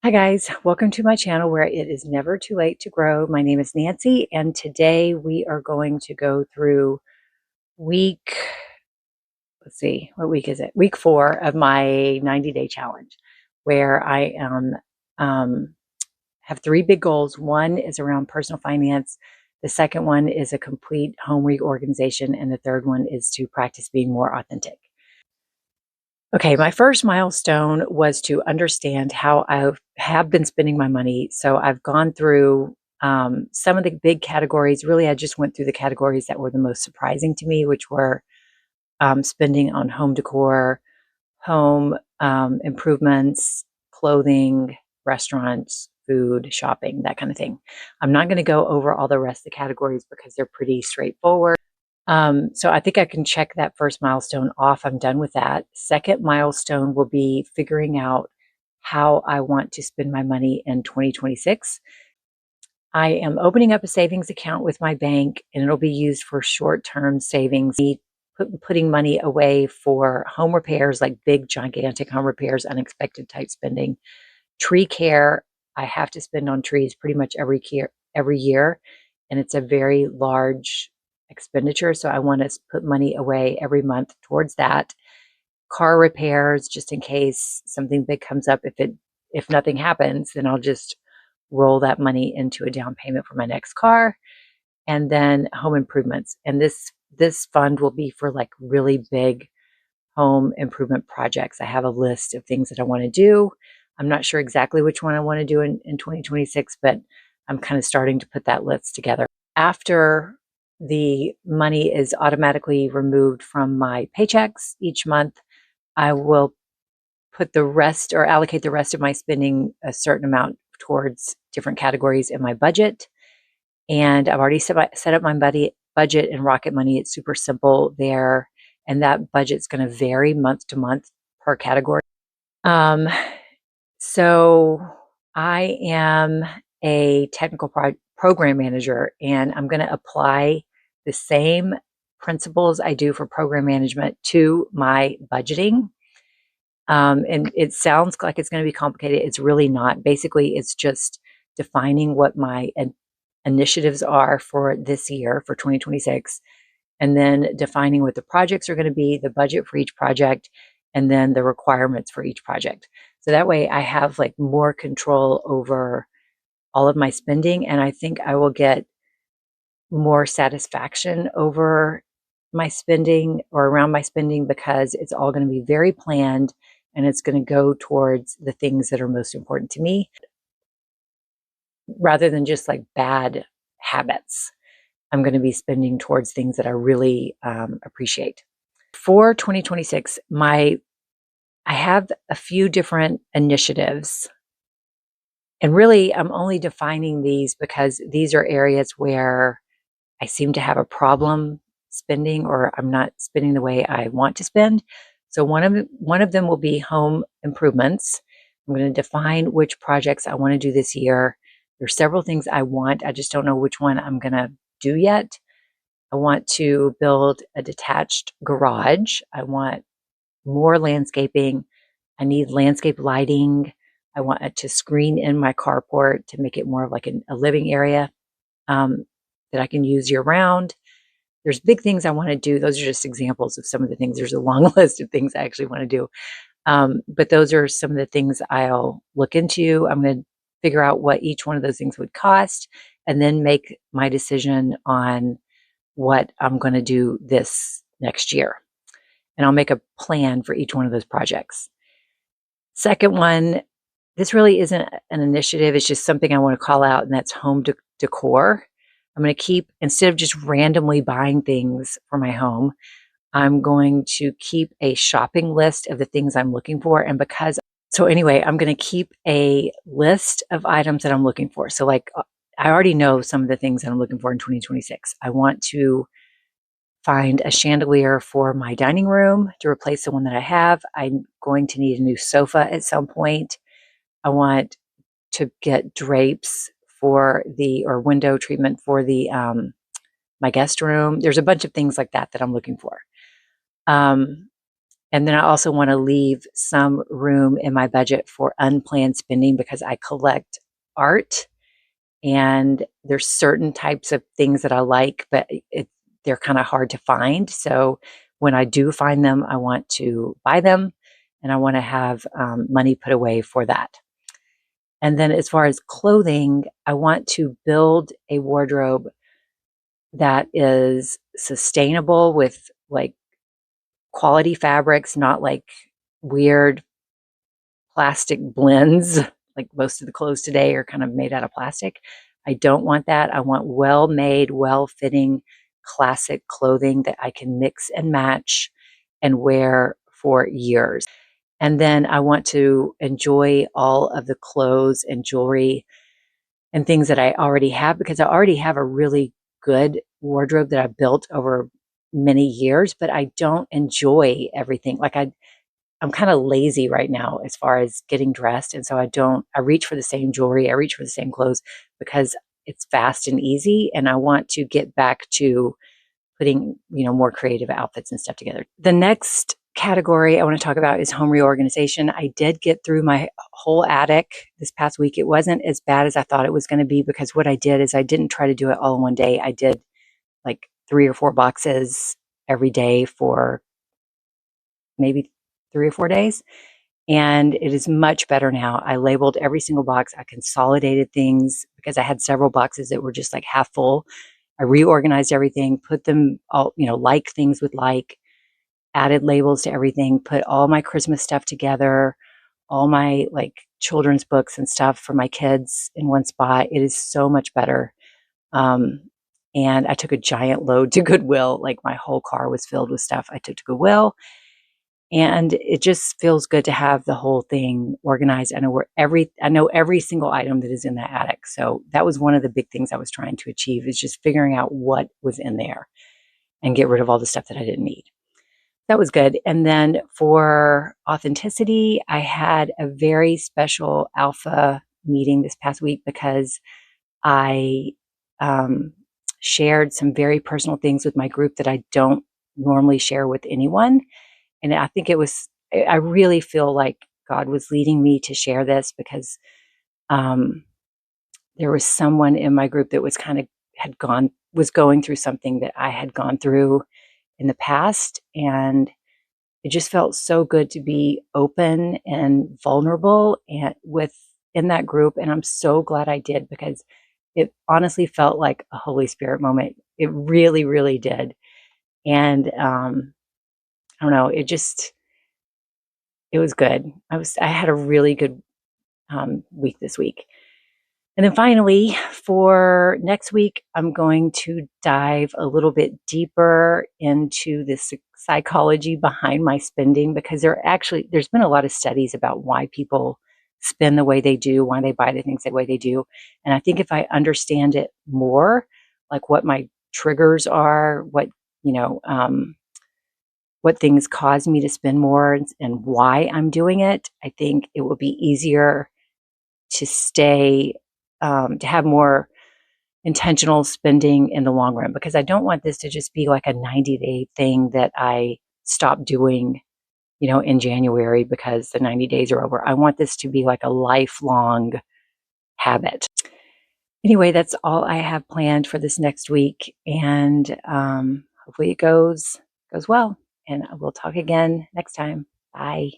Hi guys, welcome to my channel where it is never too late to grow. My name is Nancy and today we are going to go through week, let's see, what week is it? Week 4 of my 90-day challenge where I have 3 big goals. One is around personal finance. The second one is a complete home reorganization. And the third one is to practice being more authentic. Okay, my first milestone was to understand how I have been spending my money. So I've gone through some of the big categories. Really, I just went through the categories that were the most surprising to me, which were spending on home decor, home improvements, clothing, restaurants, food, shopping, that kind of thing. I'm not going to go over all the rest of the categories because they're pretty straightforward. So I think I can check that first milestone off. I'm done with that. Second milestone will be figuring out how I want to spend my money in 2026. I am opening up a savings account with my bank and it'll be used for short-term savings, putting money away for home repairs, like big, gigantic home repairs, unexpected type spending. Tree care, I have to spend on trees pretty much every year, and it's a very large expenditure. So I want to put money away every month towards that. Car repairs, just in case something big comes up. If nothing happens, then I'll just roll that money into a down payment for my next car. And then home improvements. And this fund will be for like really big home improvement projects. I have a list of things that I want to do. I'm not sure exactly which one I want to do in 2026, but I'm kind of starting to put that list together. After the money is automatically removed from my paychecks each month, I will put the rest or allocate the rest of my spending a certain amount towards different categories in my budget. And I've already set up my budget in Rocket Money. It's super simple there. And that budget's going to vary month to month per category. So I am a technical program manager, and I'm going to apply the same principles I do for program management to my budgeting. And it sounds like it's going to be complicated. It's really not. Basically, it's just defining what my initiatives are for this year, for 2026, and then defining what the projects are going to be, the budget for each project, and then the requirements for each project. So that way I have like more control over all of my spending, and I think I will get more satisfaction over my spending or around my spending because it's all going to be very planned and it's going to go towards the things that are most important to me rather than just like bad habits. I'm going to be spending towards things that I really appreciate. For 2026, I have a few different initiatives. And really, I'm only defining these because these are areas where I seem to have a problem spending or I'm not spending the way I want to spend. So one of them will be home improvements. I'm going to define which projects I want to do this year. There's several things I want. I just don't know which one I'm going to do yet. I want to build a detached garage. I want more landscaping. I need landscape lighting. I want it to screen in my carport to make it more of like a living area that I can use year round. There's big things I want to do. Those are just examples of some of the things. There's a long list of things I actually want to do. But those are some of the things I'll look into. I'm going to figure out what each one of those things would cost and then make my decision on what I'm going to do this next year. And I'll make a plan for each one of those projects. Second one, this really isn't an initiative. It's just something I want to call out, and that's home decor. I'm going to keep, instead of just randomly buying things for my home, I'm going to keep a shopping list of the things I'm looking for. And anyway, I'm going to keep a list of items that I'm looking for. So like, I already know some of the things that I'm looking for in 2026. I want to find a chandelier for my dining room to replace the one that I have. I'm going to need a new sofa at some point. I want to get drapes or window treatment for my guest room. There's a bunch of things like that I'm looking for. And then I also want to leave some room in my budget for unplanned spending because I collect art and there's certain types of things that I like, but they're kind of hard to find. So when I do find them, I want to buy them and I want to have money put away for that. And then as far as clothing, I want to build a wardrobe that is sustainable with like quality fabrics, not like weird plastic blends. Like most of the clothes today are kind of made out of plastic. I don't want that. I want well made, well fitting, classic clothing that I can mix and match and wear for years. And then I want to enjoy all of the clothes and jewelry and things that I already have because I already have a really good wardrobe that I built over many years, but I don't enjoy everything. Like I'm kind of lazy right now as far as getting dressed. And so I reach for the same jewelry, I reach for the same clothes because it's fast and easy. And I want to get back to putting, more creative outfits and stuff together. The next category I want to talk about is home reorganization. I did get through my whole attic this past week. It wasn't as bad as I thought it was going to be because what I did is I didn't try to do it all in one day. I did like 3 or 4 boxes every day for maybe 3 or 4 days. And it is much better now. I labeled every single box. I consolidated things because I had several boxes that were just like half full. I reorganized everything, put them all, like things with like, added labels to everything, put all my Christmas stuff together, all my like children's books and stuff for my kids in one spot. It is so much better. And I took a giant load to Goodwill. Like my whole car was filled with stuff I took to Goodwill. And it just feels good to have the whole thing organized. I know every single item that is in that attic. So that was one of the big things I was trying to achieve is just figuring out what was in there and get rid of all the stuff that I didn't need. That was good. And then for authenticity, I had a very special alpha meeting this past week because I shared some very personal things with my group that I don't normally share with anyone. And I think I really feel like God was leading me to share this because there was someone in my group that was was going through something that I had gone through in the past. And it just felt so good to be open and vulnerable and within that group. And I'm so glad I did because it honestly felt like a Holy Spirit moment. It really, really did. And I don't know, it was good. I had a really good week this week. And then finally, for next week, I'm going to dive a little bit deeper into the psychology behind my spending because there's been a lot of studies about why people spend the way they do, why they buy the things the way they do. And I think if I understand it more, like what my triggers are, what things cause me to spend more and why I'm doing it, I think it will be easier to to have more intentional spending in the long run because I don't want this to just be like a 90-day thing that I stop doing, in January because the 90 days are over. I want this to be like a lifelong habit. Anyway, that's all I have planned for this next week. And hopefully it goes well. And we'll talk again next time. Bye.